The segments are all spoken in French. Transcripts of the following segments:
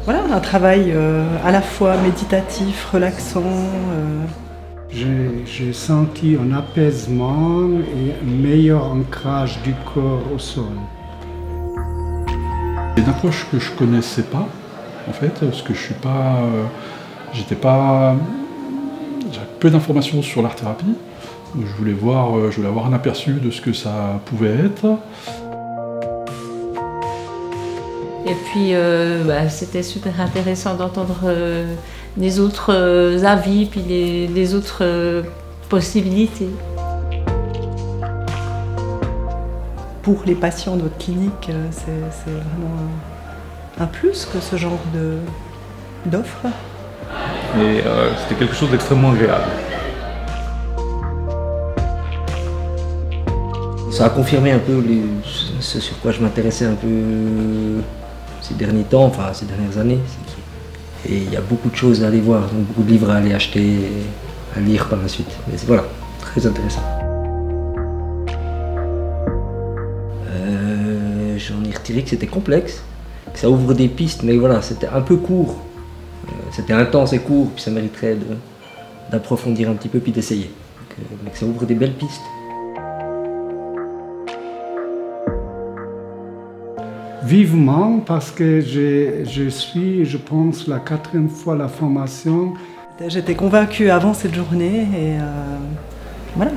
voilà, un travail à la fois méditatif, relaxant. J'ai senti un apaisement et un meilleur ancrage du corps au sol. C'est une approche que je connaissais pas, en fait, parce que je suis pas, j'étais pas, j'avais peu d'informations sur l'art-thérapie. Donc je voulais avoir un aperçu de ce que ça pouvait être. Et puis c'était super intéressant d'entendre les autres avis, puis les autres possibilités. Pour les patients de votre clinique, c'est vraiment un plus que ce genre d'offre. Et c'était quelque chose d'extrêmement agréable. Ça a confirmé un peu ce sur quoi je m'intéressais un peu ces derniers temps, enfin ces dernières années. Et il y a beaucoup de choses à aller voir, donc beaucoup de livres à aller acheter, à lire par la suite. Mais voilà, très intéressant. J'en ai retiré que c'était complexe, que ça ouvre des pistes, mais voilà, c'était un peu court. C'était intense et court, puis ça mériterait d'approfondir un petit peu, puis d'essayer. Mais que ça ouvre des belles pistes. Vivement, parce que je suis, je pense, la 4e fois la formation. J'étais convaincue avant cette journée et voilà,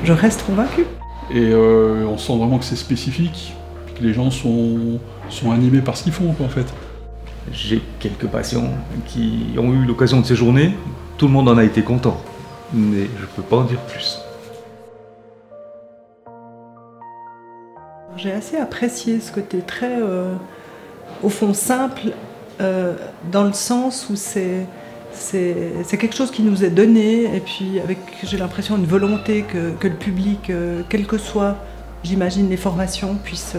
je reste convaincue. Et on sent vraiment que c'est spécifique, que les gens sont animés par ce qu'ils font, quoi, en fait. J'ai quelques patients qui ont eu l'occasion de séjourner. Tout le monde en a été content, mais je peux pas en dire plus. J'ai assez apprécié ce côté très, au fond, simple, dans le sens où c'est quelque chose qui nous est donné, et puis avec, j'ai l'impression, une volonté que le public, quelles que soient, j'imagine, les formations, puisse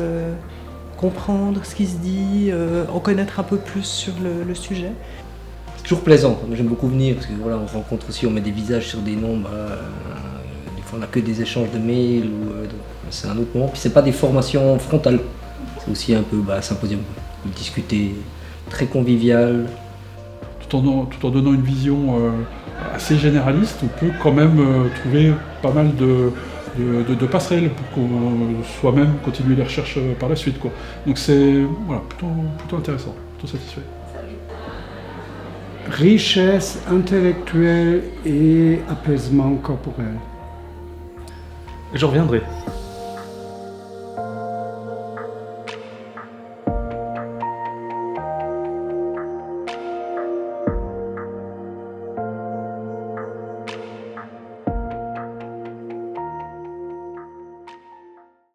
comprendre ce qui se dit, en connaître un peu plus sur le sujet. C'est toujours plaisant, j'aime beaucoup venir, parce que voilà, on rencontre aussi, on met des visages sur des noms, des fois on n'a que des échanges de mails, c'est un autre moment. Puis c'est pas des formations frontales, c'est aussi un peu symposium, discuter, très convivial. Tout en donnant une vision assez généraliste, on peut quand même trouver pas mal de passerelles pour qu'on soi-même continue les recherches par la suite, quoi. Donc c'est voilà, plutôt intéressant, plutôt satisfait. Richesse intellectuelle et apaisement corporel. Je reviendrai.